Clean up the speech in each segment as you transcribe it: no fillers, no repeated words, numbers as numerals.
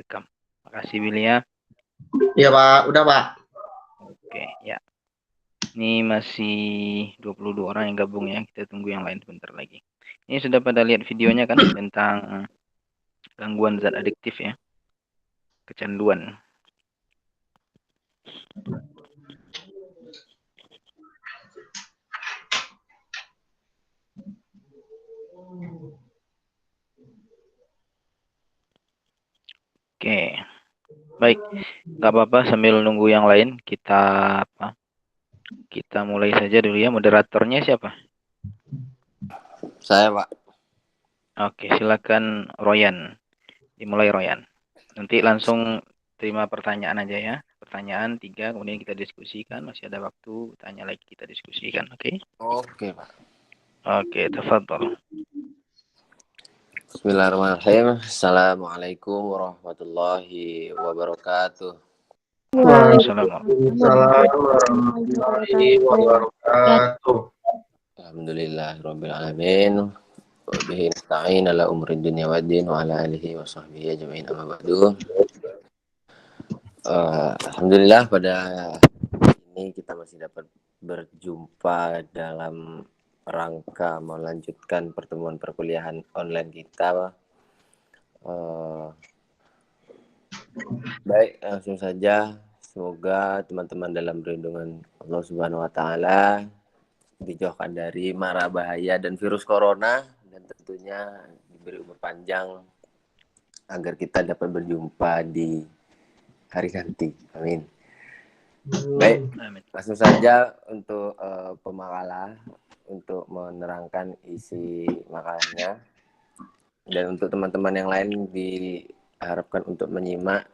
Rekam. Makasih Billy ya. Iya Pak, udah Pak. Oke, ya. Ini masih 22 orang yang gabung ya. Kita tunggu yang lain sebentar lagi. Ini sudah pada lihat videonya kan tentang gangguan zat adiktif ya. Kecanduan. Oke. Baik. Gak apa-apa sambil nunggu yang lain kita mulai saja dulu ya. Moderatornya siapa? Saya Pak. Oke, silakan Royan. Dimulai Royan. Nanti langsung terima pertanyaan aja ya. Pertanyaan 3, kemudian kita diskusikan. Masih ada waktu, tanya lagi kita diskusikan. Oke? Oke Pak. Oke, tafadhol. Bismillahirrahmanirrahim. Assalamualaikum warahmatullahi wabarakatuh. Waalaikumsalam. warahmatullahi wabarakatuh. Alhamdulillahirabbil alamin. Wa bihi nasta'in ala umri dunya waddin wa ala alihi wa sahbihi ajmain amma ba'du. Alhamdulillah pada ini kita masih dapat berjumpa dalam rangka melanjutkan pertemuan perkuliahan online kita. Baik, langsung saja. Semoga teman-teman dalam perlindungan Allah Subhanahu wa taala dijauhkan dari mara bahaya dan virus corona, dan tentunya diberi umur panjang agar kita dapat berjumpa di hari nanti. Amin. Baik, langsung saja untuk pemakalah, untuk menerangkan isi makalahnya, dan untuk teman-teman yang lain diharapkan untuk menyimak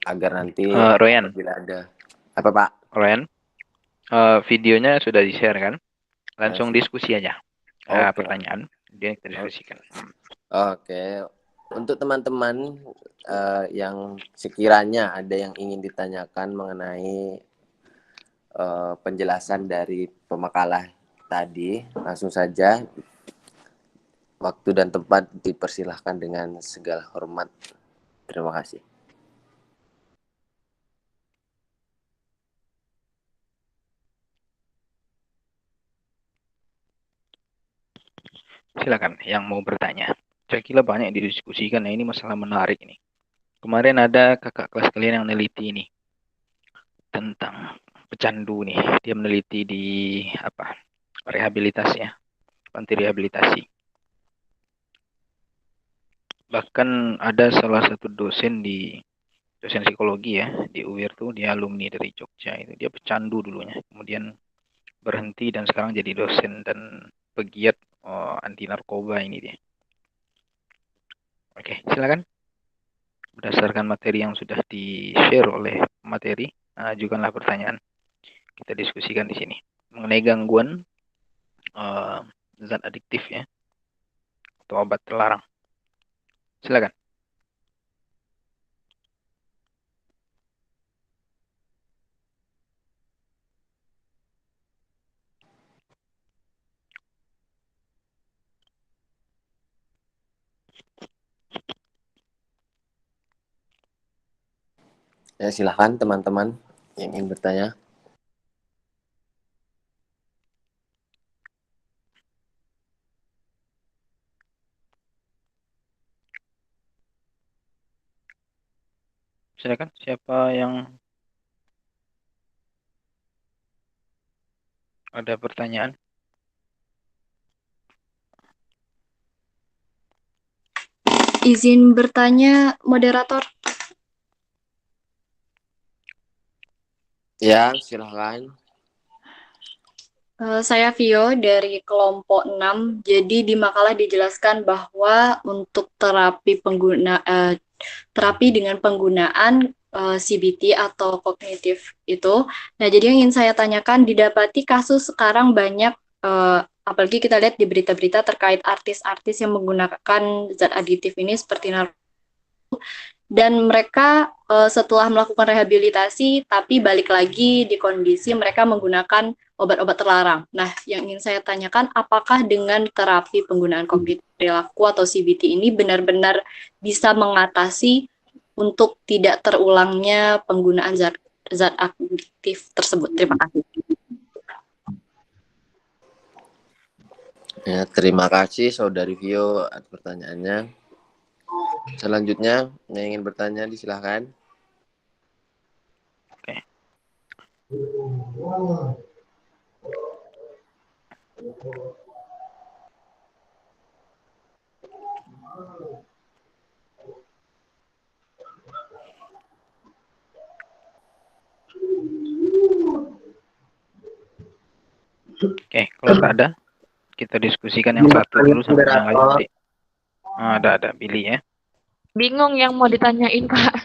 agar nanti Royan. bila ada apa Pak? Royan, videonya sudah di-share kan? Langsung diskusi aja. Pertanyaan, dia kita diskusikan. Oke. Untuk teman-teman yang sekiranya ada yang ingin ditanyakan mengenai penjelasan dari pemakalah tadi, langsung saja, waktu dan tempat dipersilahkan dengan segala hormat. Terima kasih. Silakan yang mau bertanya. Saya kira banyak didiskusikan. Nah, ini masalah menarik ini. Kemarin ada kakak kelas kalian yang meneliti ini tentang pecandu nih. Dia meneliti di rehabilitasi ya, panti rehabilitasi. Bahkan ada salah satu dosen psikologi ya di UIR tuh, dia alumni dari Jogja itu. Dia pecandu dulunya, kemudian berhenti dan sekarang jadi dosen dan pegiat anti narkoba ini dia. Oke, silakan. Berdasarkan materi yang sudah di-share oleh materi, ajukanlah pertanyaan. Kita diskusikan di sini mengenai gangguan zat adiktif ya, atau obat terlarang. Silakan. Ya, silahkan teman-teman yang ingin bertanya. Silakan, siapa yang ada pertanyaan? Izin bertanya, moderator. Ya, silahkan. Saya Vio dari kelompok 6. Jadi di makalah dijelaskan bahwa untuk terapi dengan penggunaan CBT atau kognitif itu. Nah, jadi yang ingin saya tanyakan, didapati kasus sekarang banyak, apalagi kita lihat di berita-berita terkait artis-artis yang menggunakan zat aditif ini seperti narkoba, dan mereka setelah melakukan rehabilitasi tapi balik lagi di kondisi mereka menggunakan obat-obat terlarang. Nah, yang ingin saya tanyakan, apakah dengan terapi penggunaan kognitif perilaku atau CBT ini benar-benar bisa mengatasi untuk tidak terulangnya penggunaan zat aktif tersebut. Terima kasih. Ya, terima kasih Saudari Vio atas pertanyaannya. Selanjutnya yang ingin bertanya disilahkan. Oke. Oke, kalau tak ada, kita diskusikan yang satu dulu sampai yang lain nanti. Ada Billy ya. Bingung yang mau ditanyain, Pak.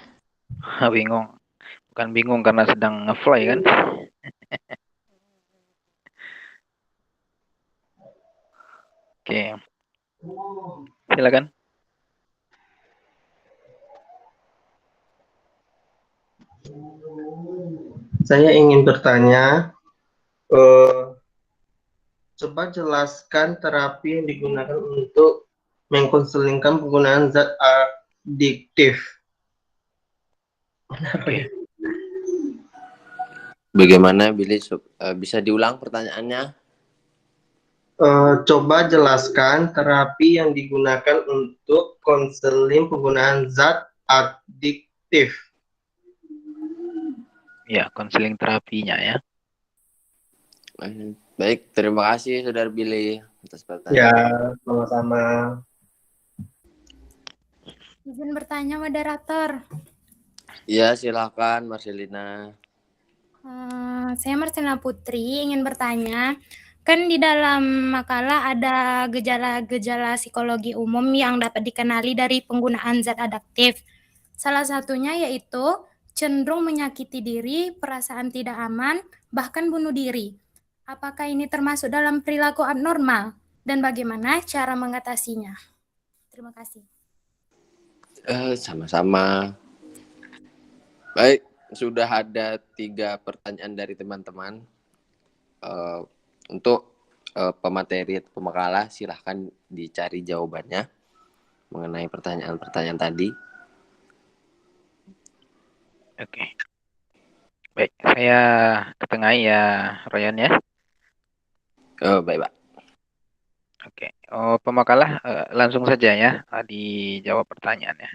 Bingung. Bukan bingung karena sedang nge-fly kan? Oke. Silakan. Saya ingin bertanya, coba jelaskan terapi yang digunakan untuk mengkonselingkan penggunaan zat adiktif. Oke. Bagaimana Billy? Bisa diulang pertanyaannya? Coba jelaskan terapi yang digunakan untuk konseling penggunaan zat adiktif. Ya, konseling terapinya ya. Baik, terima kasih Saudara Billy atas pertanyaan. Ya, sama-sama. Izin bertanya, moderator. Ya, silakan Marcelina. Saya Marcelina Putri, ingin bertanya. Kan di dalam makalah ada gejala-gejala psikologi umum yang dapat dikenali dari penggunaan zat adiktif. Salah satunya yaitu cenderung menyakiti diri, perasaan tidak aman, bahkan bunuh diri. Apakah ini termasuk dalam perilaku abnormal? Dan bagaimana cara mengatasinya? Terima kasih. Sama-sama. Baik, sudah ada 3 pertanyaan dari teman-teman. Untuk pemateri atau pemakalah, silahkan dicari jawabannya mengenai pertanyaan-pertanyaan tadi. Oke. Baik, saya ketengahi ya, Ryan ya. Baik, Pak. Oke. Pemakalah langsung saja ya dijawab pertanyaannya.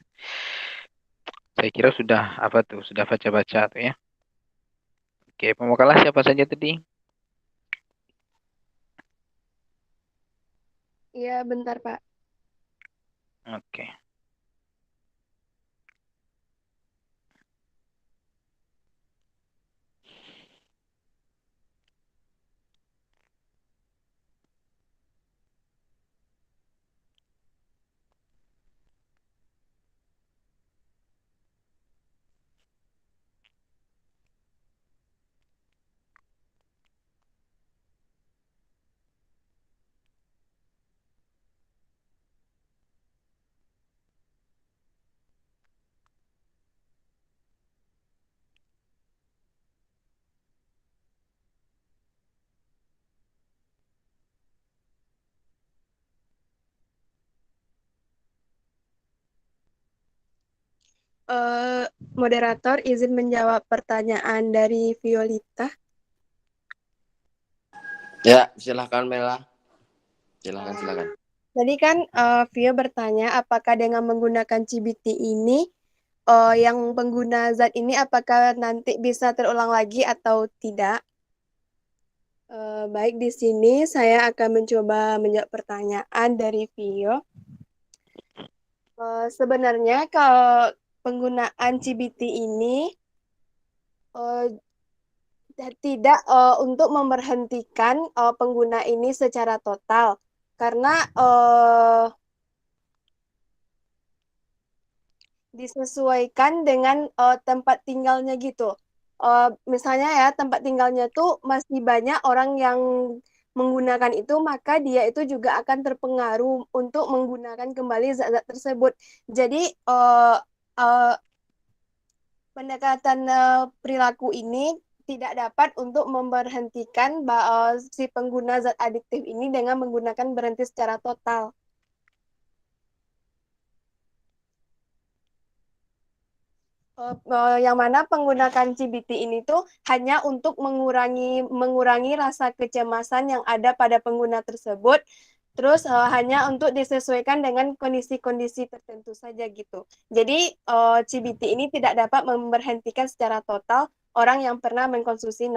Saya kira sudah sudah baca-baca tuh ya. Oke, pemakalah siapa saja tadi? Iya, bentar, Pak. Oke. Moderator, izin menjawab pertanyaan dari Violita. Ya, silakan Mela. Silakan. Tadi kan Vio bertanya apakah dengan menggunakan CBT ini yang pengguna zat ini apakah nanti bisa terulang lagi atau tidak? Baik, di sini saya akan mencoba menjawab pertanyaan dari Vio. Sebenarnya kalau penggunaan CBT ini tidak untuk memberhentikan pengguna ini secara total, karena disesuaikan dengan tempat tinggalnya gitu. Misalnya ya, tempat tinggalnya tuh masih banyak orang yang menggunakan itu, maka dia itu juga akan terpengaruh untuk menggunakan kembali zat-zat tersebut. Jadi pendekatan perilaku ini tidak dapat untuk memberhentikan si pengguna zat adiktif ini dengan menggunakan berhenti secara total. Yang mana menggunakan CBT ini tuh hanya untuk mengurangi rasa kecemasan yang ada pada pengguna tersebut. Terus hanya untuk disesuaikan dengan kondisi-kondisi tertentu saja gitu. Jadi CBT ini tidak dapat memberhentikan secara total orang yang pernah mengkonsumsi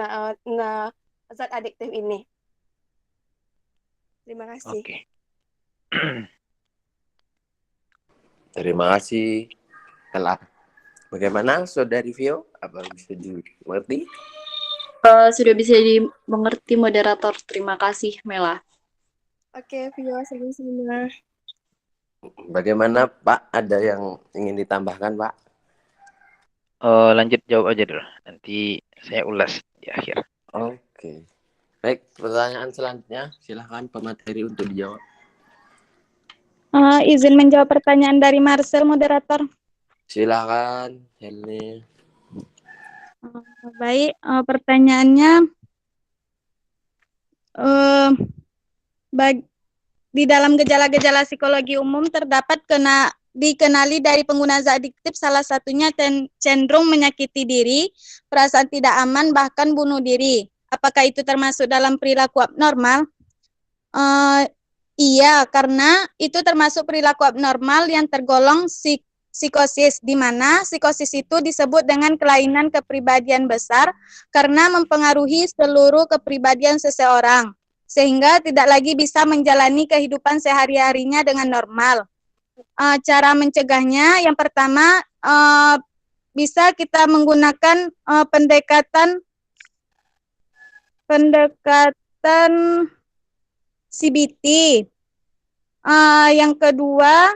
zat adiktif ini. Terima kasih. Oke. Terima kasih, Ella. Bagaimana, Saudari Vio? Apa bisa dimengerti? Sudah bisa dimengerti moderator. Terima kasih, Mela. Oke, Vio, sama-sama. Bagaimana, Pak? Ada yang ingin ditambahkan, Pak? Lanjut jawab aja dulu. Nanti saya ulas di akhir. Oke. Baik, pertanyaan selanjutnya. Silahkan pemateri untuk dijawab. Izin menjawab pertanyaan dari Marcel, moderator. Silakan, Helmi. Baik, pertanyaannya di dalam gejala-gejala psikologi umum terdapat dikenali dari pengguna zat adiktif, salah satunya cenderung menyakiti diri, perasaan tidak aman, bahkan bunuh diri. Apakah itu termasuk dalam perilaku abnormal? Iya, karena itu termasuk perilaku abnormal yang tergolong psikosis, di mana psikosis itu disebut dengan kelainan kepribadian besar karena mempengaruhi seluruh kepribadian seseorang, sehingga tidak lagi bisa menjalani kehidupan sehari-harinya dengan normal. Cara mencegahnya, yang pertama, bisa kita menggunakan pendekatan CBT. Yang kedua,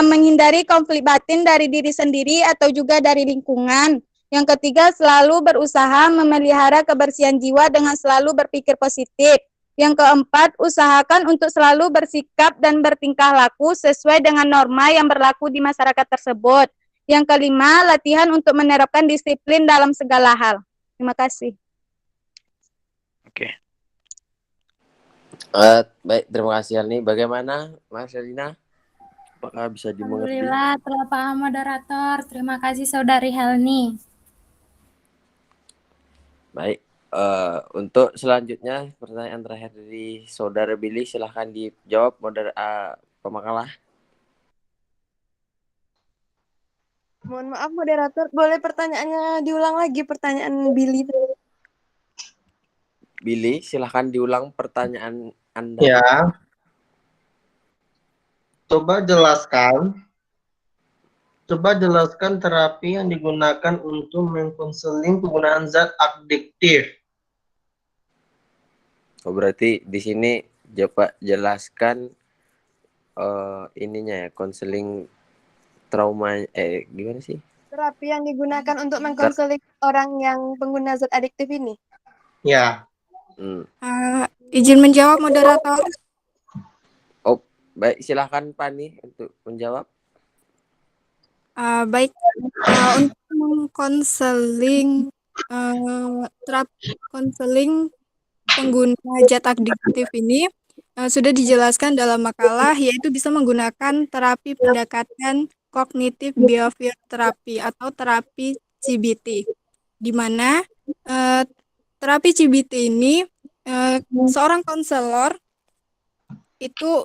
menghindari konflik batin dari diri sendiri atau juga dari lingkungan. Yang ketiga, selalu berusaha memelihara kebersihan jiwa dengan selalu berpikir positif. Yang keempat, usahakan untuk selalu bersikap dan bertingkah laku sesuai dengan norma yang berlaku di masyarakat tersebut. Yang kelima, latihan untuk menerapkan disiplin dalam segala hal. Terima kasih. Oke. Baik, terima kasih Helmi. Bagaimana, Mas Elina? Apakah bisa dimengerti? Alhamdulillah, telah paham moderator. Terima kasih Saudari Helni. Baik, untuk selanjutnya pertanyaan terakhir dari Saudara Billy, silahkan dijawab pemakalah. Mohon maaf moderator, boleh pertanyaannya diulang lagi, pertanyaan Billy? Billy, silahkan diulang pertanyaan Anda. Ya. Coba jelaskan terapi yang digunakan untuk mengkonseling penggunaan zat adiktif. Oh, berarti di sini coba jelaskan ininya ya, konseling trauma, gimana sih? Terapi yang digunakan untuk mengkonseling orang yang pengguna zat adiktif ini. Ya. Izin menjawab moderator. Oh, baik, silahkan Pani untuk menjawab. Baik, untuk mengkonseling konseling pengguna zat adiktif ini sudah dijelaskan dalam makalah, yaitu bisa menggunakan terapi pendekatan kognitif behavior terapi atau terapi CBT, di mana terapi CBT ini seorang konselor itu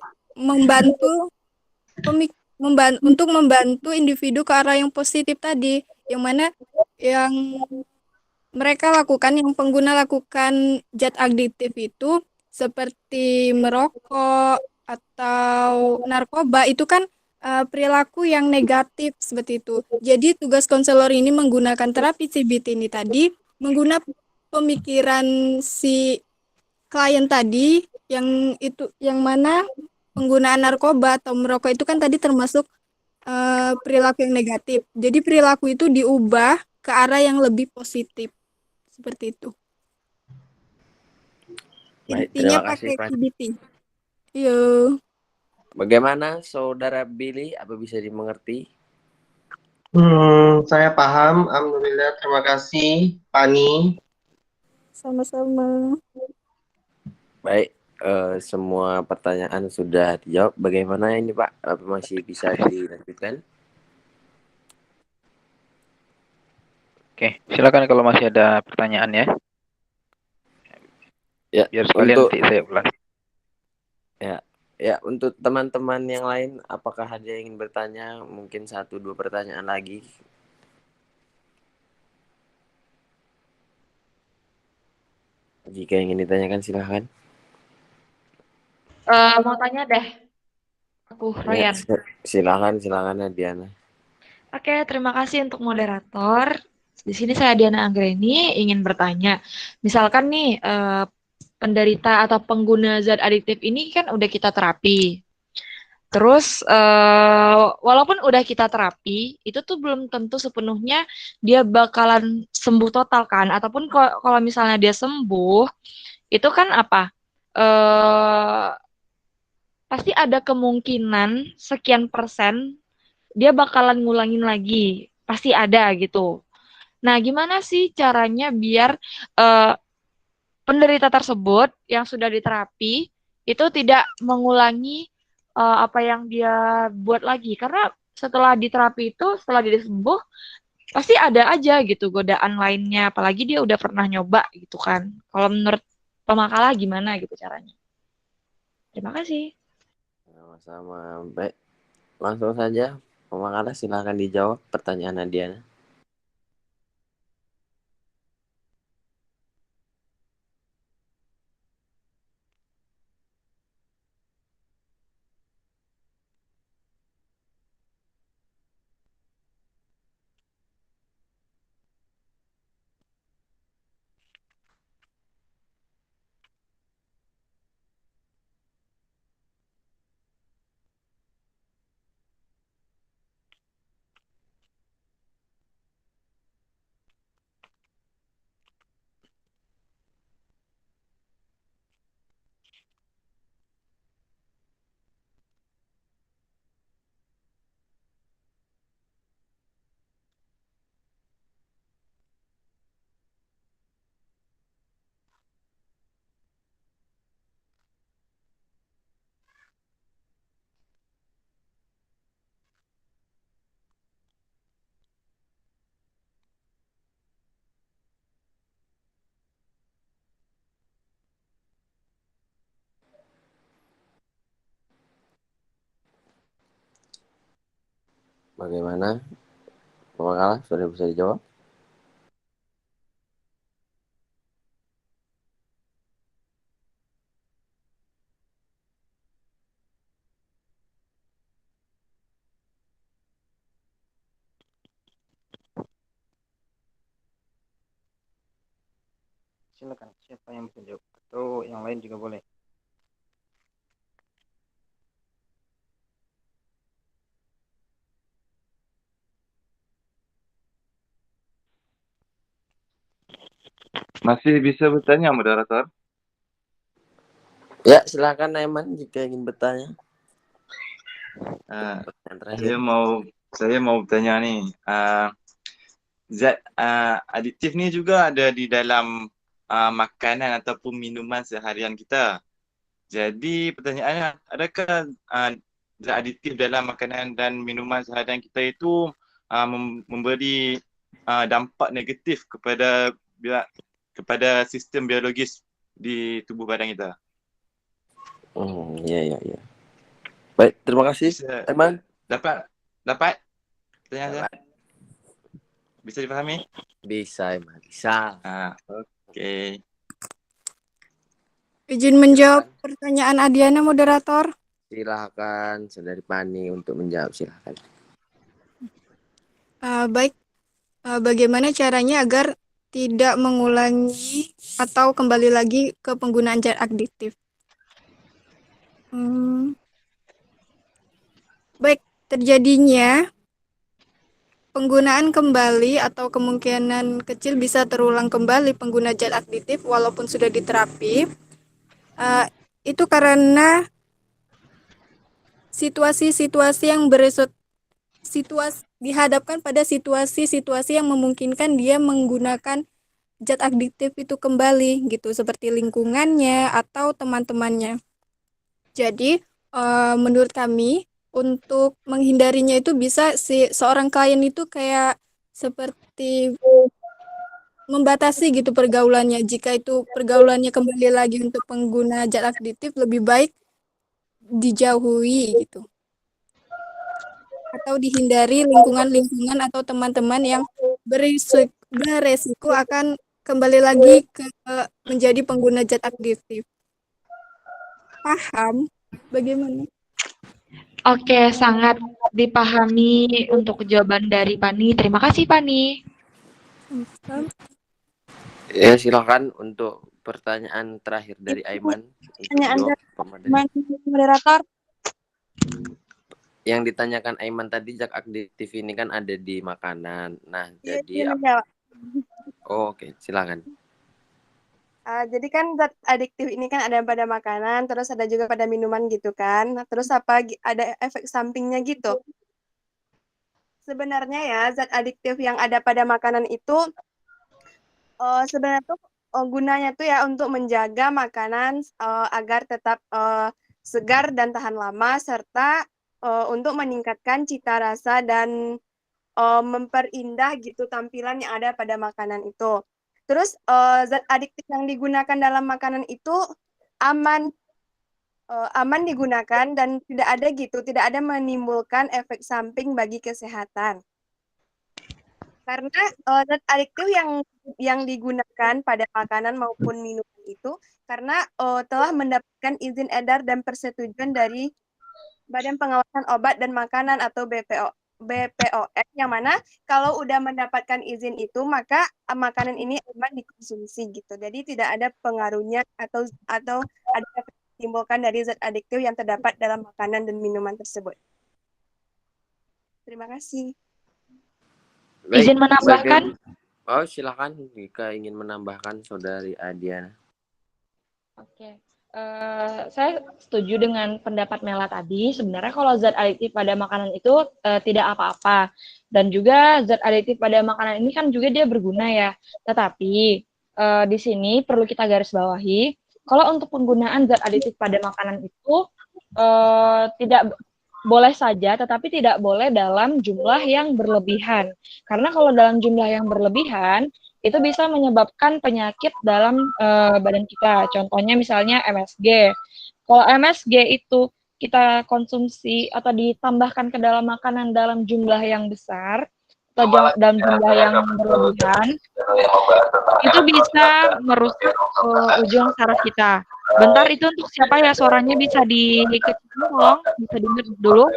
untuk membantu individu ke arah yang positif tadi, yang mana yang mereka lakukan, yang pengguna lakukan zat adiktif itu seperti merokok atau narkoba, itu kan perilaku yang negatif seperti itu. Jadi tugas konselor ini menggunakan terapi CBT ini tadi, menggunakan pemikiran si klien tadi, yang mana penggunaan narkoba atau merokok itu kan tadi termasuk perilaku yang negatif. Jadi perilaku itu diubah ke arah yang lebih positif. Seperti itu. Baik, intinya terima kasih, pakai CBT. Yo. Bagaimana Saudara Billy? Apa bisa dimengerti? Saya paham. Alhamdulillah. Terima kasih, Pani. Sama-sama. Baik, semua pertanyaan sudah dijawab. Bagaimana ini Pak? Apa masih bisa dilanjutkan? Oke, silakan kalau masih ada pertanyaan ya. Ya, Biar sekalian untuk nanti saya ulas. ya untuk teman-teman yang lain, apakah ada yang ingin bertanya? Mungkin 1-2 pertanyaan lagi. Jika ingin ditanyakan silahkan. Mau tanya deh, aku Ya, Royan. silakan Diana. Oke, terima kasih untuk moderator. Di sini saya Diana Anggreni ingin bertanya. Misalkan nih penderita atau pengguna zat adiktif ini kan udah kita terapi. Terus walaupun udah kita terapi, itu tuh belum tentu sepenuhnya dia bakalan sembuh total kan? Ataupun kalau misalnya dia sembuh, itu kan apa? Eh pasti ada kemungkinan sekian persen dia bakalan ngulangin lagi. Pasti ada gitu. Nah, gimana sih caranya biar eh, penderita tersebut yang sudah diterapi itu tidak mengulangi apa yang dia buat lagi? Karena setelah diterapi itu, setelah dia sembuh, pasti ada aja gitu godaan lainnya. Apalagi dia udah pernah nyoba gitu kan. Kalau menurut Pemakalah gimana gitu caranya? Terima kasih. Sama-sama. Baik, langsung saja. Pemakalah silahkan dijawab pertanyaan Diana. Bagaimana? Pemakalah sudah bisa dijawab? Silakan, siapa yang bisa jawab? Atau yang lain juga boleh. Masih bisa bertanya, moderator? Ya, silakan Naiman jika ingin bertanya. Yang terakhir. Saya mau bertanya nih. Zat adiktif ni juga ada di dalam makanan ataupun minuman seharian kita. Jadi pertanyaannya, adakah zat adiktif dalam makanan dan minuman seharian kita itu memberi dampak negatif kepada sistem biologis di tubuh badan kita? Ya. Baik, terima kasih. Eman. Dapat? Pertanyaan saya? Bisa dipahami? Bisa, Eman. Bisa. Oke. Izin menjawab pertanyaan Adiana, moderator. Silakan, Saudari Pani untuk menjawab, silakan. Baik, bagaimana caranya agar tidak mengulangi atau kembali lagi ke penggunaan zat adiktif? Baik, terjadinya penggunaan kembali atau kemungkinan kecil bisa terulang kembali pengguna zat adiktif walaupun sudah diterapi. Itu karena situasi-situasi yang dihadapkan pada situasi-situasi yang memungkinkan dia menggunakan zat adiktif itu kembali gitu, seperti lingkungannya atau teman-temannya. Jadi menurut kami untuk menghindarinya itu bisa seorang klien itu kayak seperti membatasi gitu pergaulannya. Jika itu pergaulannya kembali lagi untuk pengguna zat adiktif, lebih baik dijauhi gitu. Atau dihindari lingkungan-lingkungan atau teman-teman yang beresiko akan kembali lagi ke menjadi pengguna zat adiktif. Paham? Bagaimana? Oke, sangat dipahami untuk jawaban dari Pani. Terima kasih, Pani. Ya, silakan untuk pertanyaan terakhir dari Aiman. Pertanyaan moderator. Yang ditanyakan Aiman tadi, zat adiktif ini kan ada di makanan. Nah, jadi oke, silakan. Jadi kan zat adiktif ini kan ada pada makanan, terus ada juga pada minuman gitu kan. Terus ada efek sampingnya gitu. Sebenarnya ya zat adiktif yang ada pada makanan itu sebenarnya tuh gunanya tuh ya untuk menjaga makanan agar tetap segar dan tahan lama, serta untuk meningkatkan cita rasa dan memperindah gitu tampilan yang ada pada makanan itu. Terus zat adiktif yang digunakan dalam makanan itu aman digunakan dan tidak ada menimbulkan efek samping bagi kesehatan. Karena zat adiktif yang digunakan pada makanan maupun minuman itu karena telah mendapatkan izin edar dan persetujuan dari Badan Pengawasan Obat dan Makanan atau BPOM, yang mana kalau udah mendapatkan izin itu maka makanan ini aman dikonsumsi gitu. Jadi tidak ada pengaruhnya atau ada efek ditimbulkan dari zat adiktif yang terdapat dalam makanan dan minuman tersebut. Terima kasih. Baik, Izin menambahkan? Oh, silakan jika ingin menambahkan Saudari Adiana. Oke. Saya setuju dengan pendapat Mela tadi. Sebenarnya kalau zat adiktif pada makanan itu tidak apa-apa. Dan juga zat adiktif pada makanan ini kan juga dia berguna ya. Tetapi di sini perlu kita garis bawahi, kalau untuk penggunaan zat adiktif pada makanan itu tidak boleh saja, tetapi tidak boleh dalam jumlah yang berlebihan. Karena kalau dalam jumlah yang berlebihan, itu bisa menyebabkan penyakit dalam badan kita. Contohnya misalnya MSG. Kalau MSG itu kita konsumsi atau ditambahkan ke dalam makanan dalam jumlah yang besar, atau dalam jumlah yang berlebihan, itu bisa merusak ujung saraf kita. Bentar, itu untuk siapa ya suaranya bisa dikecilkan tolong, bisa di-mute dulu.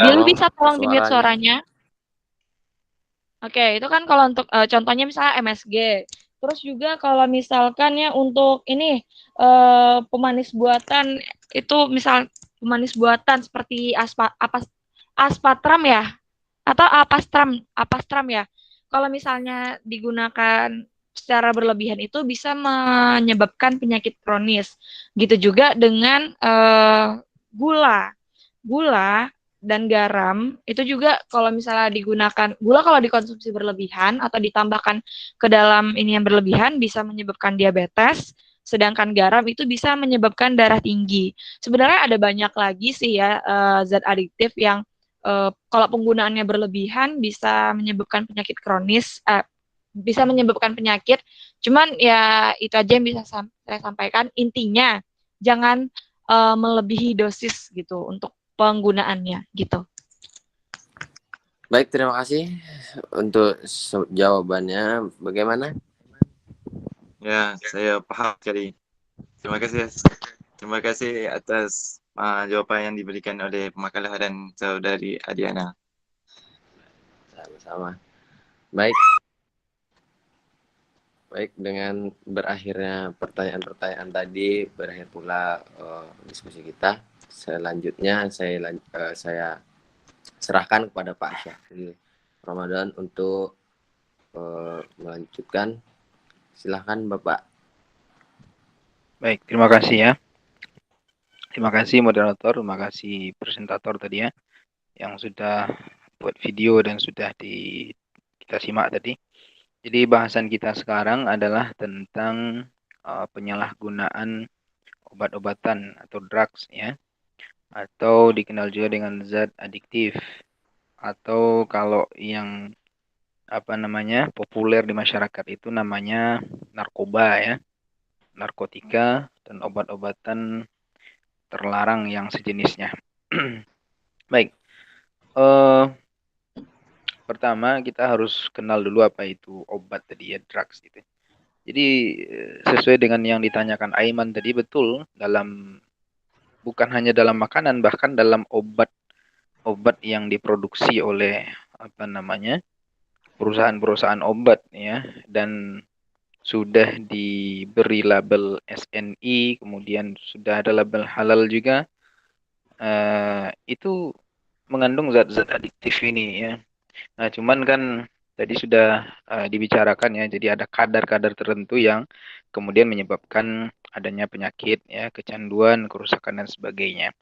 Bilu bisa tolong di-mute suaranya. Oke, itu kan kalau untuk contohnya misalnya MSG. Terus juga kalau misalkan ya untuk ini pemanis buatan itu misal pemanis buatan seperti aspatram ya atau apastram ya. Kalau misalnya digunakan secara berlebihan itu bisa menyebabkan penyakit kronis. Gitu juga dengan gula dan garam itu juga kalau misalnya digunakan, gula kalau dikonsumsi berlebihan atau ditambahkan ke dalam ini yang berlebihan bisa menyebabkan diabetes, sedangkan garam itu bisa menyebabkan darah tinggi. Sebenarnya ada banyak lagi sih ya zat adiktif yang kalau penggunaannya berlebihan bisa menyebabkan penyakit kronis, bisa menyebabkan penyakit. Cuman ya itu aja yang bisa saya sampaikan. Intinya jangan melebihi dosis gitu untuk penggunaannya gitu. Baik, terima kasih untuk jawabannya. Bagaimana? Ya, saya paham sekali. Terima kasih atas jawapan yang diberikan oleh pemakalah dan Saudari Adiana. Sama-sama. Baik, dengan berakhirnya pertanyaan-pertanyaan tadi, berakhir pula diskusi kita. Selanjutnya saya serahkan kepada Pak Syafri Ramadan untuk melanjutkan. Silahkan Bapak. Baik, terima kasih ya. Terima kasih moderator, terima kasih presentator tadi ya, yang sudah buat video dan sudah kita simak tadi. Jadi bahasan kita sekarang adalah tentang penyalahgunaan obat-obatan atau drugs ya, atau dikenal juga dengan zat adiktif, atau kalau yang populer di masyarakat itu namanya narkoba ya, narkotika dan obat-obatan terlarang yang sejenisnya. Baik, pertama kita harus kenal dulu apa itu obat tadi ya, drugs itu. Jadi sesuai dengan yang ditanyakan Aiman tadi, betul, bukan hanya dalam makanan, bahkan dalam obat yang diproduksi oleh perusahaan-perusahaan obat ya, dan sudah diberi label SNI, kemudian sudah ada label halal juga, itu mengandung zat-zat adiktif ini ya. Nah, cuman kan tadi sudah dibicarakan ya, jadi ada kadar-kadar tertentu yang kemudian menyebabkan adanya penyakit ya, kecanduan, kerusakan dan sebagainya.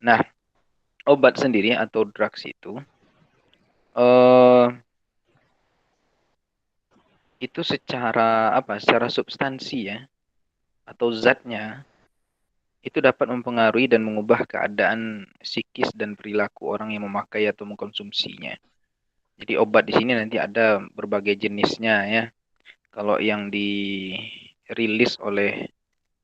Nah, obat sendiri atau drugs itu itu secara substansi ya, atau zatnya itu dapat mempengaruhi dan mengubah keadaan psikis dan perilaku orang yang memakai atau mengkonsumsinya. Jadi obat di sini nanti ada berbagai jenisnya ya. Kalau yang dirilis oleh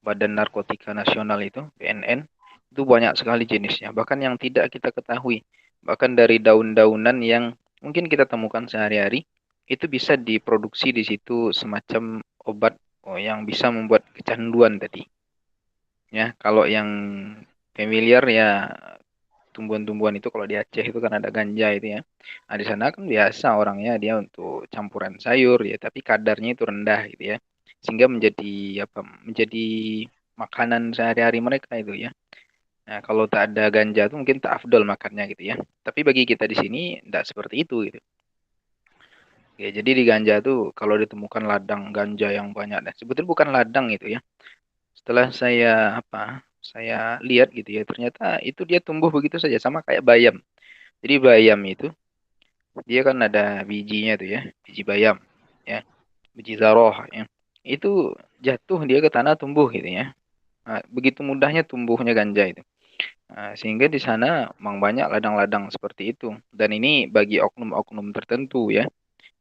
Badan Narkotika Nasional itu, BNN, itu banyak sekali jenisnya. Bahkan yang tidak kita ketahui. Bahkan dari daun-daunan yang mungkin kita temukan sehari-hari, itu bisa diproduksi di situ semacam obat yang bisa membuat kecanduan tadi. Ya, kalau yang familiar ya, tumbuhan-tumbuhan itu kalau di Aceh itu kan ada ganja itu ya. Nah, di sana kan biasa orangnya dia untuk campuran sayur ya, tapi kadarnya itu rendah gitu ya. Sehingga menjadi makanan sehari-hari mereka itu ya. Nah, kalau tak ada ganja itu mungkin tak afdol makannya gitu ya. Tapi bagi kita di sini tidak seperti itu gitu. Oke, jadi di ganja tuh kalau ditemukan ladang ganja yang banyak, dan sebetulnya bukan ladang itu ya. Setelah saya lihat gitu ya, ternyata itu dia tumbuh begitu saja sama kayak bayam. Jadi bayam itu dia kan ada bijinya tuh ya, biji bayam ya, biji zaroh ya. Itu jatuh dia ke tanah tumbuh gitu ya. Nah, begitu mudahnya tumbuhnya ganja itu. Nah, sehingga di sana memang banyak ladang-ladang seperti itu. Dan ini bagi oknum-oknum tertentu ya.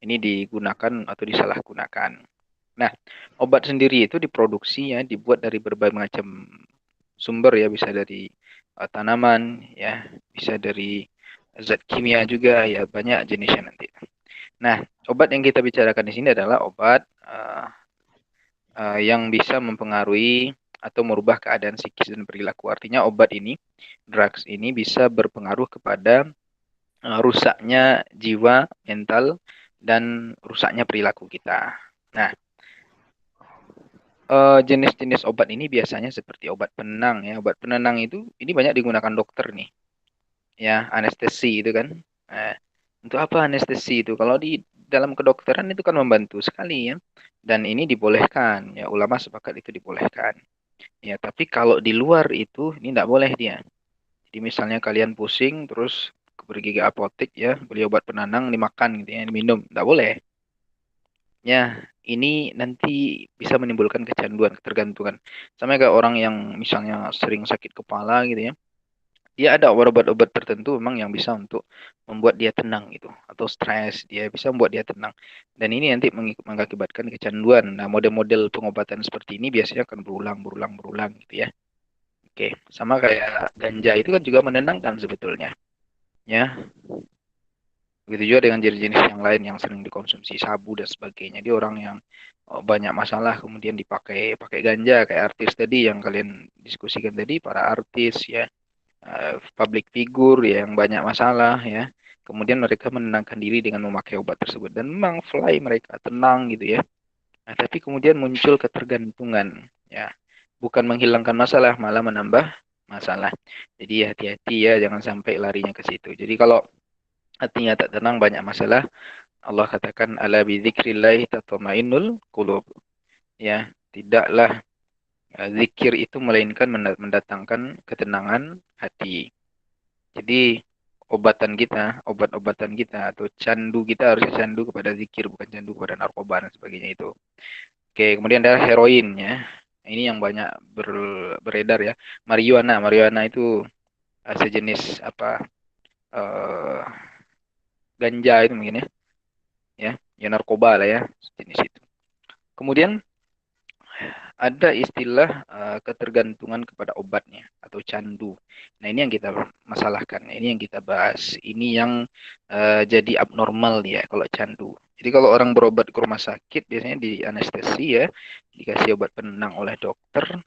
Ini digunakan atau disalahgunakan. Nah, obat sendiri itu diproduksi ya, dibuat dari berbagai macam sumber ya, bisa dari tanaman ya, bisa dari zat kimia juga ya, banyak jenisnya nanti. Nah, obat yang kita bicarakan di sini adalah obat yang bisa mempengaruhi atau merubah keadaan psikis dan perilaku. Artinya obat ini, drugs ini bisa berpengaruh kepada rusaknya jiwa, mental, dan rusaknya perilaku kita. Nah, jenis-jenis obat ini biasanya seperti obat penenang ya. Obat penenang itu ini banyak digunakan dokter nih. Ya, anestesi itu kan. Nah, untuk apa anestesi itu? Kalau di dalam kedokteran itu kan membantu sekali ya. Dan ini dibolehkan ya, ulama sepakat itu dibolehkan. Ya, tapi kalau di luar itu ini tidak boleh dia. Jadi misalnya kalian pusing terus pergi ke apotek ya, beli obat penenang dimakan gitu ya, diminum, tidak boleh. Ya, ini nanti bisa menimbulkan kecanduan, ketergantungan. Sama kayak orang yang misalnya sering sakit kepala gitu ya. Dia ada obat-obat tertentu memang yang bisa untuk membuat dia tenang gitu, atau stres, dia bisa membuat dia tenang. Dan ini nanti mengakibatkan kecanduan. Nah, model-model pengobatan seperti ini biasanya akan berulang gitu ya. Oke, sama kayak ganja itu kan juga menenangkan sebetulnya. Ya, begitu juga dengan jenis-jenis yang lain yang sering dikonsumsi, sabu dan sebagainya. Dia orang yang banyak masalah kemudian pakai ganja, kayak artis tadi yang kalian diskusikan tadi, para artis ya, public figure ya, yang banyak masalah ya. Kemudian mereka menenangkan diri dengan memakai obat tersebut dan memang fly mereka tenang gitu ya. Nah, tapi kemudian muncul ketergantungan ya. Bukan menghilangkan masalah, malah menambah masalah. Jadi hati-hati ya, jangan sampai larinya ke situ. Jadi kalau hatinya tak tenang, banyak masalah, Allah katakan ala bidzikrillah tatmainnul qulub. Ya, tidaklah zikir itu melainkan mendatangkan ketenangan hati. Jadi obat-obatan kita atau candu kita harusnya candu kepada zikir, bukan candu kepada narkoba dan sebagainya itu. Oke, kemudian ada heroin ya. Ini yang banyak beredar ya. Marijuana itu sejenis ganja itu mungkin ya. ya narkoba lah ya, jenis itu. Kemudian ada istilah ketergantungan kepada obatnya atau candu. Nah, ini yang kita masalahkan, ini yang kita bahas. Ini yang jadi abnormal ya kalau candu. Jadi kalau orang berobat ke rumah sakit biasanya di anestesi ya, dikasih obat penenang oleh dokter,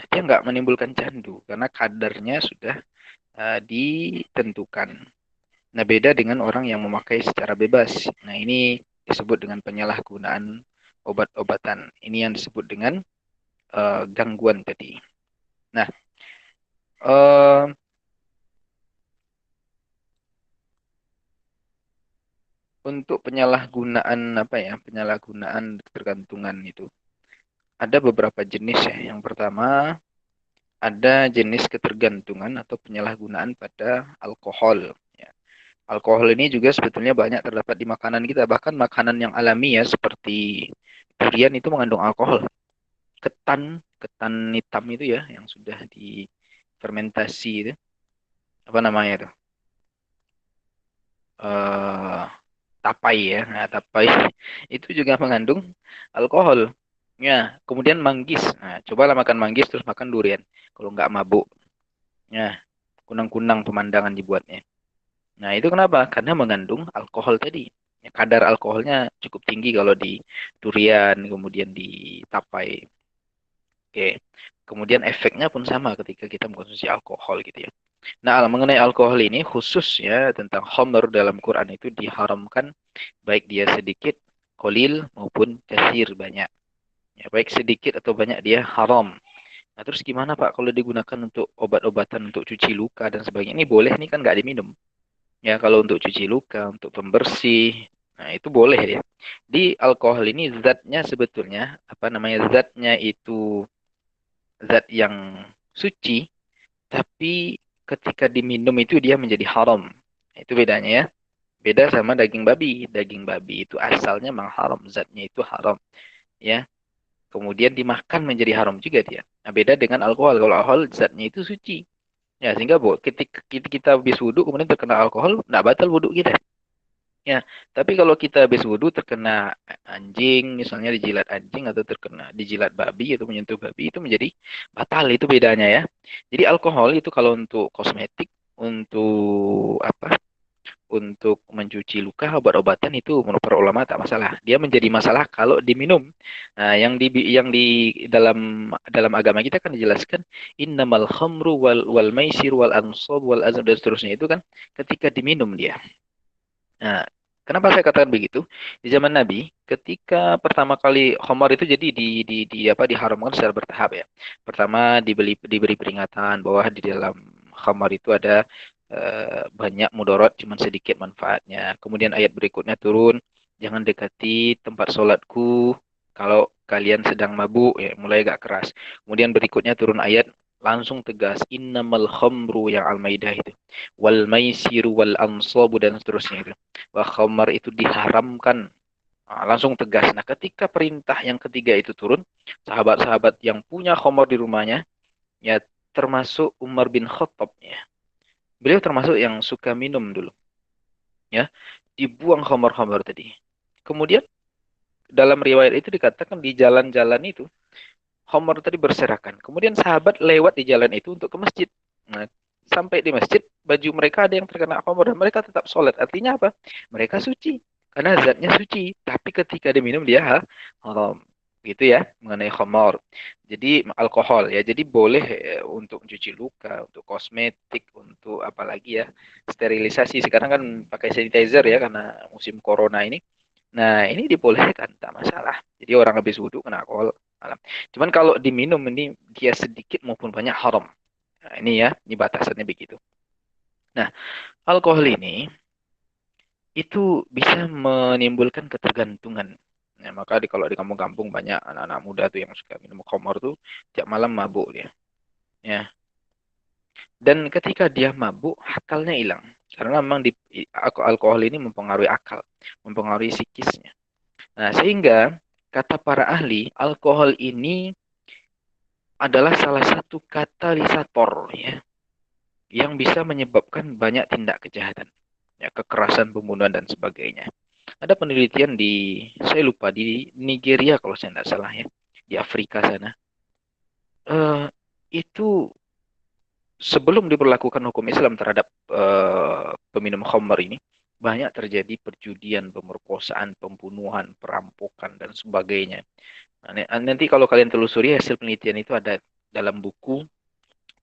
dia nggak menimbulkan candu karena kadarnya sudah ditentukan. Nah, beda dengan orang yang memakai secara bebas. Nah, ini disebut dengan penyalahgunaan obat-obatan. Ini yang disebut dengan gangguan tadi. Nah, untuk penyalahgunaan penyalahgunaan ketergantungan itu ada beberapa jenis ya. Yang pertama ada jenis ketergantungan atau penyalahgunaan pada alkohol. Ya. Alkohol ini juga sebetulnya banyak terdapat di makanan kita, bahkan makanan yang alami ya seperti durian itu mengandung alkohol. Ketan hitam itu ya yang sudah difermentasi itu apa namanya itu? Tapai ya. Nah, tapai itu juga mengandung alkohol. Ya, kemudian manggis. Nah, cobalah makan manggis terus makan durian. Kalau nggak mabuk. Ya, kunang-kunang pemandangan dibuatnya. Nah, itu kenapa? Karena mengandung alkohol tadi. Ya, kadar alkoholnya cukup tinggi kalau di durian, kemudian di tapai. Oke. Kemudian efeknya pun sama ketika kita mengkonsumsi alkohol gitu ya. Nah, mengenai alkohol ini khusus ya tentang khamr dalam Quran itu diharamkan baik dia sedikit, qalil maupun katsir banyak. Ya, baik sedikit atau banyak dia haram. Nah, terus gimana Pak kalau digunakan untuk obat-obatan untuk cuci luka dan sebagainya? Ini boleh nih kan nggak diminum. Ya, kalau untuk cuci luka, untuk pembersih, nah itu boleh ya. Di alkohol ini zatnya sebetulnya zatnya itu zat yang suci, tapi ketika diminum itu dia menjadi haram. Itu bedanya ya. Beda sama daging babi. Daging babi itu asalnya memang haram, zatnya itu haram. Ya. Kemudian dimakan menjadi haram juga dia. Nah, beda dengan alkohol. Kalau alkohol zatnya itu suci. Ya, sehingga ketika kita habis wudhu kemudian terkena alkohol, nggak batal wudhu kita. Ya, tapi kalau kita habis wudhu terkena anjing, misalnya dijilat anjing atau terkena dijilat babi atau menyentuh babi itu menjadi batal, itu bedanya ya. Jadi alkohol itu kalau untuk kosmetik, untuk untuk mencuci luka, obat-obatan itu menurut para ulama tak masalah. Dia menjadi masalah kalau diminum. Nah, yang di dalam agama kita kan dijelaskan innamal khamru wal maisir wal ansab wal azab dan seterusnya itu kan ketika diminum dia. Nah, kenapa saya katakan begitu? Di zaman Nabi, ketika pertama kali khamar itu jadi diharamkan secara bertahap ya. Pertama diberi peringatan bahwa di dalam khamar itu ada banyak mudarat, cuma sedikit manfaatnya. Kemudian ayat berikutnya turun, jangan dekati tempat sholatku kalau kalian sedang mabuk, ya mulai agak keras. Kemudian berikutnya turun ayat langsung tegas, innamal khamru yang Al-Maidah itu, wal maisiru wal ansabu dan seterusnya itu. Bahwa khamar itu diharamkan. Nah, langsung tegas. Nah, ketika perintah yang ketiga itu turun, sahabat-sahabat yang punya khamar di rumahnya, ya termasuk Umar bin Khattab ya. Beliau termasuk yang suka minum dulu. Ya, dibuang khamar-khamar tadi. Kemudian dalam riwayat itu dikatakan di jalan-jalan itu khamar tadi berserakan. Kemudian sahabat lewat di jalan itu untuk ke masjid. Nah, sampai di masjid baju mereka ada yang terkena khamar dan mereka tetap sholat. Artinya apa? Mereka suci karena zatnya suci. Tapi ketika diminum dia haram. Gitu ya mengenai khamar. Jadi alkohol ya. Jadi boleh untuk mencuci luka, untuk kosmetik, untuk apalagi ya sterilisasi. Sekarang kan pakai sanitizer ya karena musim corona ini. Nah, ini dibolehkan tak masalah. Jadi orang habis wudhu kena alkohol. Cuman kalau diminum ini dia sedikit maupun banyak haram. Nah, ini ya, ini batasannya begitu. Nah, alkohol ini itu bisa menimbulkan ketergantungan. Nah, maka kalau di kampung-kampung banyak anak-anak muda tuh yang suka minum khamar tuh tiap malam mabuk dia. Ya. Dan ketika dia mabuk, akalnya hilang. Karena memang alkohol ini mempengaruhi akal, mempengaruhi psikisnya. Nah, sehingga kata para ahli, alkohol ini adalah salah satu katalisator ya, yang bisa menyebabkan banyak tindak kejahatan, ya, kekerasan, pembunuhan dan sebagainya. Ada penelitian saya lupa, di Nigeria kalau saya tidak salah ya, di Afrika sana. Itu sebelum diberlakukan hukum Islam terhadap peminum khamr ini, banyak terjadi perjudian, pemerkosaan, pembunuhan, perampokan, dan sebagainya. Nanti kalau kalian telusuri hasil penelitian itu ada dalam buku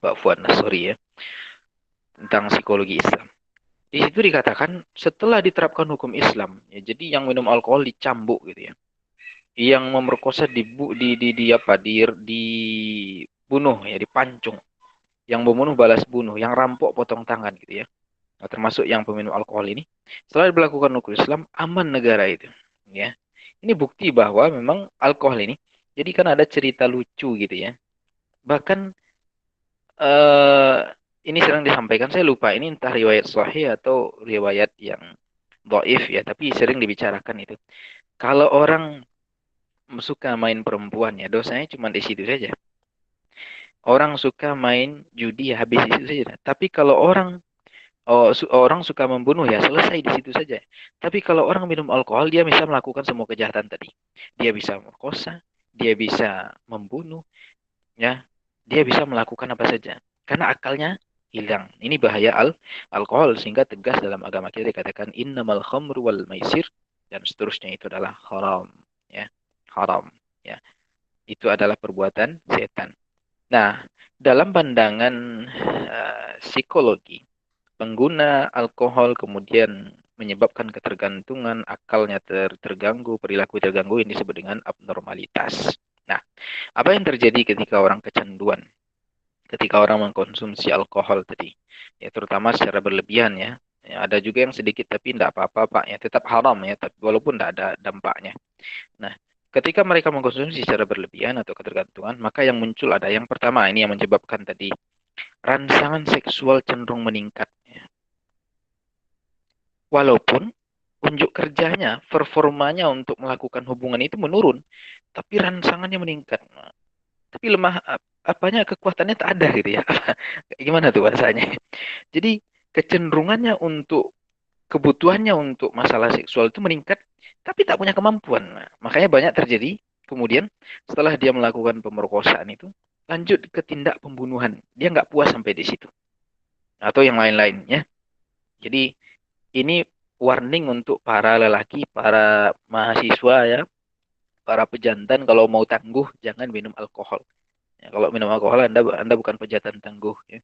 Mbak Fuad Nasori ya, tentang psikologi Islam. Di situ dikatakan setelah diterapkan hukum Islam, ya, jadi yang minum alkohol dicambuk gitu ya, yang memerkosa dibunuh ya, dipancung, yang membunuh balas bunuh, yang rampok potong tangan gitu ya. Nah, termasuk yang peminum alkohol ini, setelah diberlakukan hukum Islam, aman negara itu. Ya, ini bukti bahwa memang alkohol ini, jadi kan ada cerita lucu gitu ya. Bahkan ini sering disampaikan, saya lupa ini entah riwayat sahih atau riwayat yang dhaif ya, tapi sering dibicarakan itu. Kalau orang suka main perempuan ya, dosanya cuma di situ saja. Orang suka main judi ya habis di situ saja. Tapi kalau orang suka membunuh ya selesai di situ saja. Tapi kalau orang minum alkohol, dia bisa melakukan semua kejahatan tadi. Dia bisa merkosa, dia bisa membunuh, ya, dia bisa melakukan apa saja. Karena akalnya hilang. Ini bahaya alkohol, sehingga tegas dalam agama kita dikatakan innamal khamru wal maisir, dan seterusnya itu adalah haram, ya, haram, ya. Itu adalah perbuatan setan. Nah, dalam pandangan psikologi, pengguna alkohol kemudian menyebabkan ketergantungan, akalnya terganggu, perilaku terganggu, yang disebut dengan abnormalitas. Nah, apa yang terjadi ketika orang kecanduan? Ketika orang mengkonsumsi alkohol tadi, ya terutama secara berlebihan ya. Ya, ada juga yang sedikit tapi tidak apa-apa Pak, ya tetap haram ya, tapi walaupun tidak ada dampaknya. Nah, ketika mereka mengkonsumsi secara berlebihan atau ketergantungan, maka yang muncul ada yang pertama, ini yang menyebabkan tadi rangsangan seksual cenderung meningkat. Ya. Walaupun unjuk kerjanya, performanya untuk melakukan hubungan itu menurun, tapi rangsangannya meningkat. Nah, tapi lemah kekuatannya tak ada gitu ya. Gimana tuh bahasanya? Jadi kecenderungannya untuk kebutuhannya untuk masalah seksual itu meningkat, tapi tak punya kemampuan. Nah, makanya banyak terjadi kemudian setelah dia melakukan pemerkosaan itu lanjut ke tindak pembunuhan. Dia nggak puas sampai di situ. Atau yang lain-lainnya. Jadi ini warning untuk para lelaki, para mahasiswa ya, para pejantan, kalau mau tangguh jangan minum alkohol. Ya, kalau minum alkohol Anda bukan pejantan tangguh ya.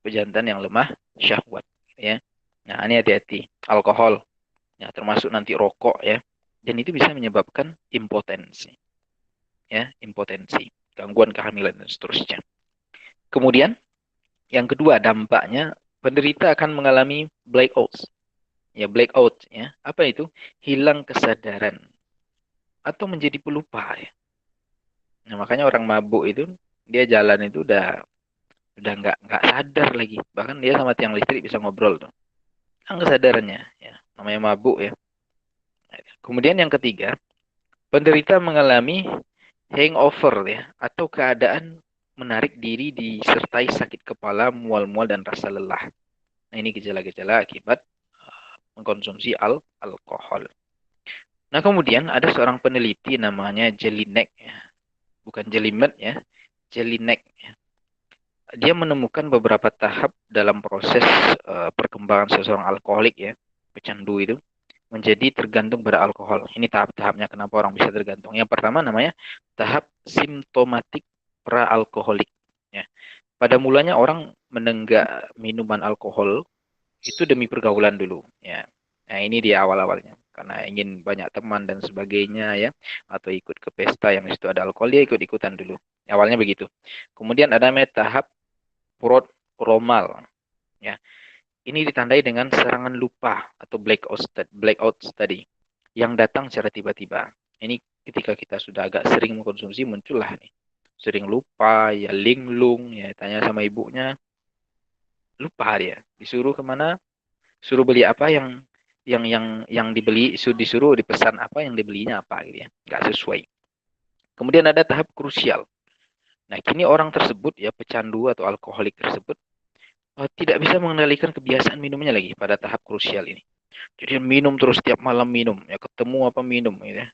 Pejantan yang lemah syahwat ya. Nah, ini hati-hati. Alkohol ya, termasuk nanti rokok ya. Dan itu bisa menyebabkan impotensi. Ya, impotensi, gangguan kehamilan dan seterusnya. Kemudian yang kedua, dampaknya penderita akan mengalami blackouts. Ya, blackout ya. Apa itu? Hilang kesadaran atau menjadi pelupa ya. Nah, makanya orang mabuk itu dia jalan itu udah nggak sadar lagi. Bahkan dia sama tiang listrik bisa ngobrol tuh. Hilang kesadarannya ya. Namanya mabuk ya. Kemudian yang ketiga, penderita mengalami hangover ya, atau keadaan menarik diri disertai sakit kepala, mual-mual dan rasa lelah. Nah, ini gejala-gejala akibat mengkonsumsi alkohol. Nah, kemudian ada seorang peneliti namanya Jelinek ya. Bukan Jelimet ya, Jelinek ya. Dia menemukan beberapa tahap dalam proses perkembangan seseorang alkoholik ya, pecandu itu menjadi tergantung pada alkohol. Ini tahap-tahapnya kenapa orang bisa tergantung. Yang pertama namanya tahap simptomatik pra-alkoholik. Ya. Pada mulanya orang menenggak minuman alkohol itu demi pergaulan dulu. Ya. Nah, ini di awal-awalnya. Karena ingin banyak teman dan sebagainya ya. Atau ikut ke pesta yang di situ ada alkohol, dia ikut-ikutan dulu. Awalnya begitu. Kemudian ada tahap prodromal. Ya. Ini ditandai dengan serangan lupa atau blackout tadi yang datang secara tiba-tiba. Ini ketika kita sudah agak sering mengkonsumsi muncullah nih. Sering lupa, ya linglung, ya tanya sama ibunya, lupa dia. Disuruh kemana? Suruh beli apa yang dibeli, disuruh dipesan apa yang dibelinya apa gitu ya. Nggak sesuai. Kemudian ada tahap krusial. Nah, kini orang tersebut ya, pecandu atau alkoholik tersebut tidak bisa mengendalikan kebiasaan minumnya lagi pada tahap krusial ini. Jadi minum terus setiap malam minum, ya ketemu apa minum gitu ya.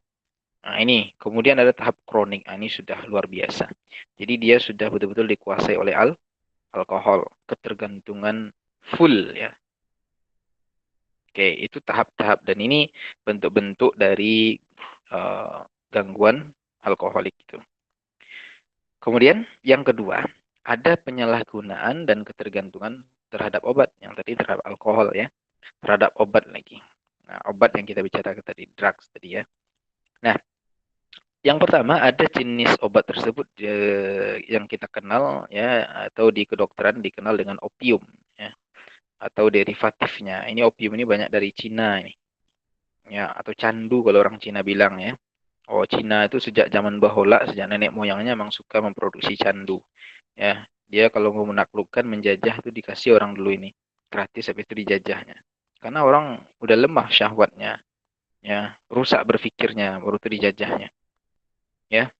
Nah, ini kemudian ada tahap kronik. Nah, ini sudah luar biasa. Jadi dia sudah betul-betul dikuasai oleh alkohol, ketergantungan full ya. Oke, itu tahap-tahap dan ini bentuk-bentuk dari gangguan alkoholik itu. Kemudian yang kedua, ada penyalahgunaan dan ketergantungan terhadap obat. Yang tadi terhadap alkohol ya, terhadap obat lagi. Nah, obat yang kita bicarakan tadi, drugs tadi ya. Nah, yang pertama ada jenis obat tersebut yang kita kenal ya, atau di kedokteran dikenal dengan opium ya, atau derivatifnya. Ini opium ini banyak dari Cina ini. Ya, atau candu kalau orang Cina bilang ya. Oh, Cina itu sejak zaman Bahola, sejak nenek moyangnya memang suka memproduksi candu. Ya, dia kalau mau menaklukkan, menjajah itu dikasih orang dulu ini gratis, habis itu dijajahnya. Karena orang udah lemah syahwatnya, ya, rusak berpikirnya, baru itu dijajahnya. Ya,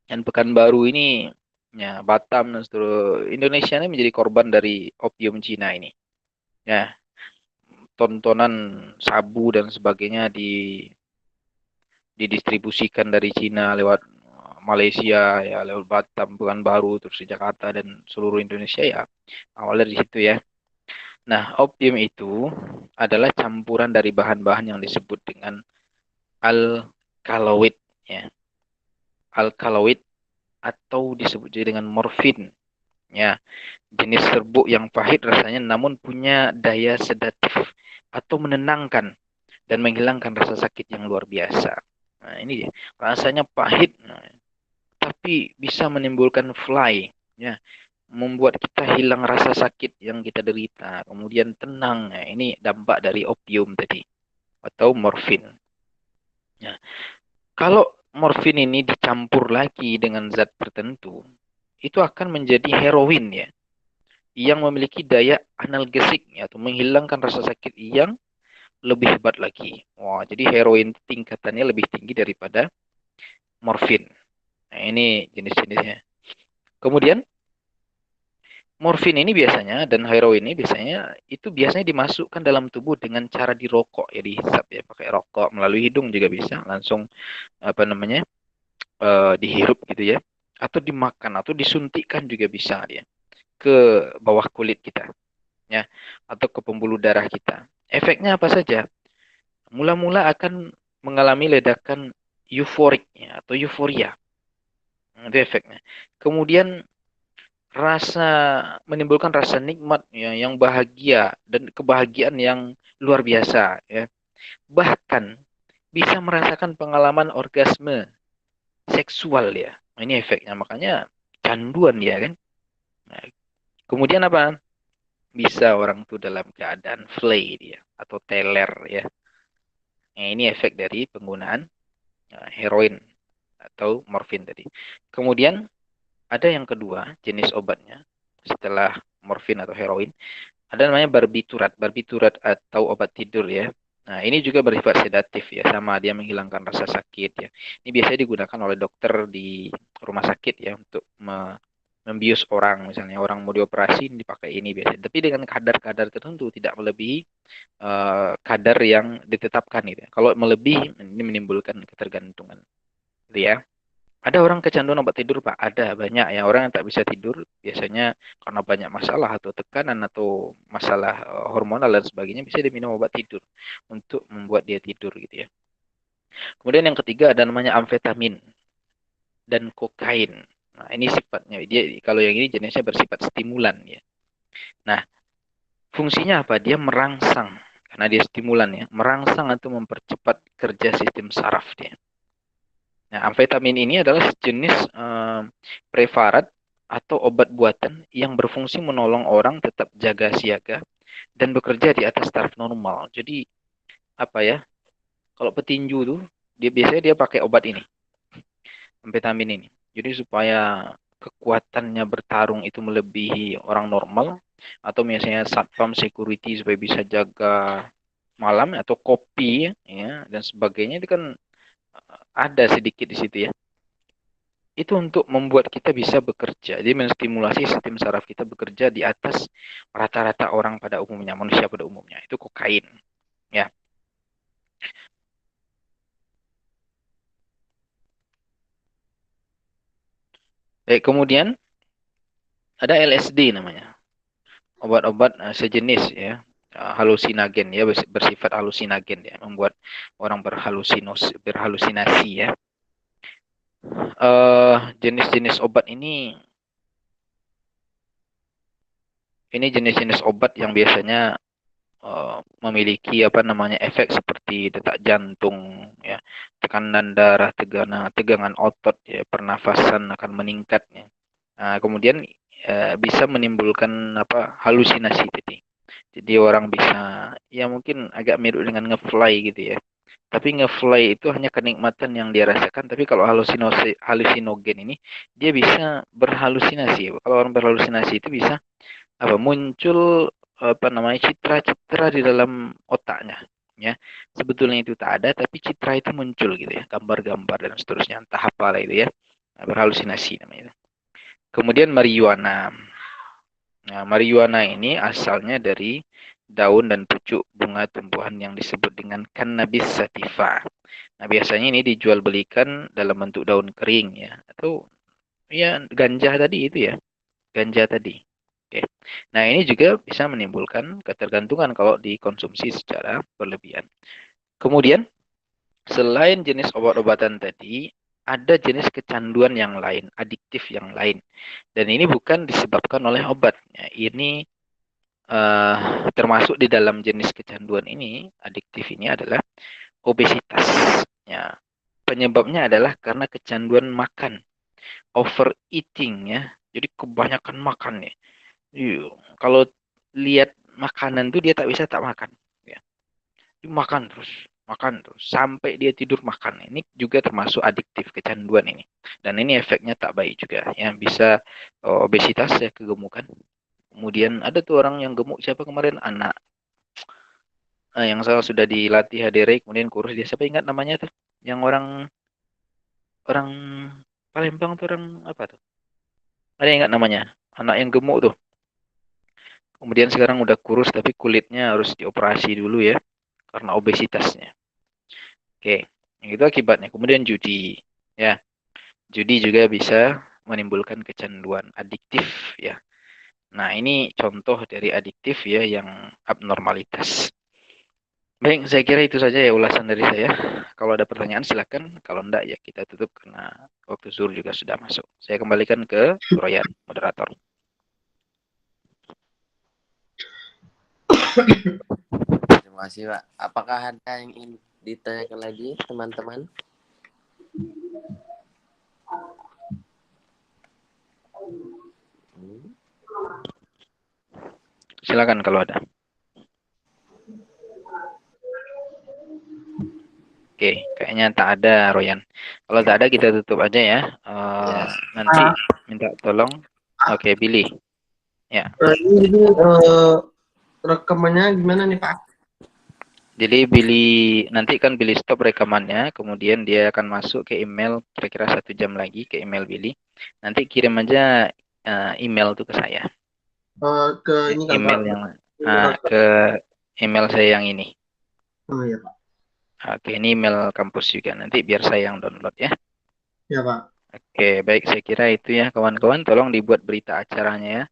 dan Pekanbaru ini, ya, Batam dan seluruh Indonesia ini menjadi korban dari opium Cina ini. Ya, tontonan sabu dan sebagainya didistribusikan dari Cina lewat Malaysia ya, lewat Batam, Pekanbaru, terus di Jakarta dan seluruh Indonesia ya. Awalnya dari situ ya. Nah, opium itu adalah campuran dari bahan-bahan yang disebut dengan alkaloid ya. Alkaloid atau disebut juga dengan morfin ya. Jenis serbuk yang pahit rasanya namun punya daya sedatif atau menenangkan dan menghilangkan rasa sakit yang luar biasa. Nah, ini dia. Rasanya pahit, tapi bisa menimbulkan fly, ya, membuat kita hilang rasa sakit yang kita derita, kemudian tenang. Nah, ini dampak dari opium tadi atau morfin. Ya. Kalau morfin ini dicampur lagi dengan zat tertentu, itu akan menjadi heroin ya, yang memiliki daya analgesik ya, atau menghilangkan rasa sakit yang lebih hebat lagi. Wah, jadi heroin tingkatannya lebih tinggi daripada morfin. Nah, ini jenis-jenisnya. Kemudian morfin ini biasanya dan heroin ini biasanya dimasukkan dalam tubuh dengan cara dirokok ya, dihisap ya, pakai rokok melalui hidung juga bisa, langsung dihirup gitu ya, atau dimakan atau disuntikkan juga bisa ya ke bawah kulit kita ya, atau ke pembuluh darah kita. Efeknya apa saja? Mula-mula akan mengalami ledakan euforik ya, atau euforia. Itu efeknya. Kemudian menimbulkan rasa nikmat ya, yang bahagia dan kebahagiaan yang luar biasa ya. Bahkan bisa merasakan pengalaman orgasme seksual ya. Ini efeknya, makanya canduan ya kan. Nah, kemudian apa? Bisa orang tuh dalam keadaan flay dia atau teler ya. Nah, ini efek dari penggunaan heroin atau morfin tadi. Kemudian ada yang kedua jenis obatnya setelah morfin atau heroin, ada namanya barbiturat. Barbiturat atau obat tidur ya. Nah, ini juga bersifat sedatif ya, sama dia menghilangkan rasa sakit ya. Ini biasanya digunakan oleh dokter di rumah sakit ya untuk membius orang, misalnya orang mau dioperasi dipakai ini biasanya, tapi dengan kadar-kadar tertentu, tidak melebihi kadar yang ditetapkan gitu ya. Kalau melebihi ini menimbulkan ketergantungan gitu ya. Ada orang kecanduan obat tidur Pak, ada banyak ya, orang yang tak bisa tidur biasanya karena banyak masalah atau tekanan atau masalah hormonal dan sebagainya, bisa diminum obat tidur untuk membuat dia tidur gitu ya. Kemudian yang ketiga ada namanya amfetamin dan kokain. Nah, ini sifatnya dia, kalau yang ini jenisnya bersifat stimulan ya. Nah, fungsinya apa? Dia merangsang, karena dia stimulan ya, merangsang atau mempercepat kerja sistem saraf dia. Nah, amfetamin ini adalah sejenis preparat atau obat buatan yang berfungsi menolong orang tetap jaga siaga dan bekerja di atas taraf normal. Jadi apa ya? Kalau petinju tuh biasanya dia pakai obat ini, amfetamin ini. Jadi supaya kekuatannya bertarung itu melebihi orang normal, atau misalnya satpam security supaya bisa jaga malam, atau kopi ya dan sebagainya, itu kan ada sedikit di situ ya. Itu untuk membuat kita bisa bekerja. Jadi menstimulasi sistem saraf kita bekerja di atas rata-rata orang pada umumnya, manusia pada umumnya. Itu kokain. Ya. Kemudian ada LSD namanya. Obat-obat sejenis ya, halusinagen ya, bersifat halusinagen ya, membuat orang berhalusinasi ya. Jenis-jenis obat ini jenis-jenis obat yang biasanya memiliki efek seperti detak jantung ya, tekanan darah, tegangan otot ya, pernafasan akan meningkat ya. Kemudian bisa menimbulkan halusinasi tadi. Jadi orang bisa ya mungkin agak mirip dengan ngefly gitu ya. Tapi ngefly itu hanya kenikmatan yang dia rasakan, tapi kalau halusinogen ini dia bisa berhalusinasi. Kalau orang berhalusinasi itu bisa muncul citra-citra di dalam otaknya ya. Sebetulnya itu tak ada tapi citra itu muncul gitu ya, gambar-gambar dan seterusnya, entah apa lah itu ya. Berhalusinasi namanya. Kemudian marijuana. Nah, marijuana ini asalnya dari daun dan pucuk bunga tumbuhan yang disebut dengan cannabis sativa. Nah, biasanya ini dijual belikan dalam bentuk daun kering ya, atau ya ganja tadi itu ya. Ganja tadi. Oke. Nah, ini juga bisa menimbulkan ketergantungan kalau dikonsumsi secara berlebihan. Kemudian, selain jenis obat-obatan tadi, ada jenis kecanduan yang lain, adiktif yang lain. Dan ini bukan disebabkan oleh obat. Ya, ini termasuk di dalam jenis kecanduan ini, adiktif ini adalah obesitas. Ya, penyebabnya adalah karena kecanduan makan, overeating ya. Jadi kebanyakan makan ya. Kalau lihat makanan tuh dia tak bisa tak makan. Ya. Dia makan terus sampai dia tidur makan. Ini juga termasuk adiktif, kecanduan ini. Dan ini efeknya tak baik juga ya, bisa obesitas ya, kegemukan. Kemudian ada tuh orang yang gemuk, siapa kemarin, anak yang sudah dilatih HDR kemudian kurus, dia siapa ingat namanya tuh, yang orang Palembang tuh, orang apa tuh, ada yang ingat namanya, anak yang gemuk tuh, kemudian sekarang udah kurus tapi kulitnya harus dioperasi dulu ya karena obesitasnya. Oke, itu akibatnya. Kemudian judi ya, judi juga bisa menimbulkan kecanduan, adiktif ya. Nah, ini contoh dari adiktif ya yang abnormalitas. Baik, saya kira itu saja ya ulasan dari saya. Kalau ada pertanyaan silakan, kalau enggak ya kita tutup karena waktu zuhur juga sudah masuk. Saya kembalikan ke Royan, moderator. Terima kasih, Pak. Apakah ada yang ingin ditanyakan lagi, teman-teman? Silakan kalau ada. Oke, kayaknya tak ada, Royan. Kalau tak ada kita tutup aja ya. Nanti minta tolong. Oke, Billy. Ya. Jadi rekamannya gimana nih, Pak? Jadi nanti kan Billy stop rekamannya, kemudian dia akan masuk ke email kira-kira 1 jam lagi ke email Billy. Nanti kirim aja email tuh ke saya. Ke ini kan, email Pak? yang ke email saya yang ini. Oh iya, Pak. Oke, ini email kampus juga. Nanti biar saya yang download ya. Ya, Pak. Oke, baik, saya kira itu ya kawan-kawan. Tolong dibuat berita acaranya ya.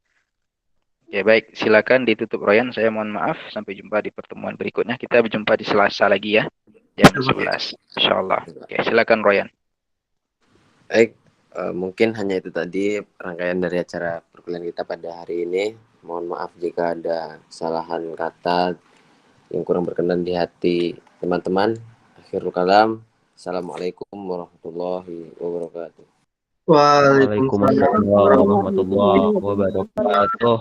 Oke, baik, silakan ditutup Royan. Saya mohon maaf. Sampai jumpa di pertemuan berikutnya. Kita berjumpa di Selasa lagi ya. Jam 11. Insyaallah. Oke, silakan Royan. Baik, mungkin hanya itu tadi rangkaian dari acara perkuliahan kita pada hari ini. Mohon maaf jika ada kesalahan kata yang kurang berkenan di hati teman-teman. Akhirul kalam. Assalamualaikum warahmatullahi wabarakatuh. Waalaikumsalam warahmatullahi wabarakatuh.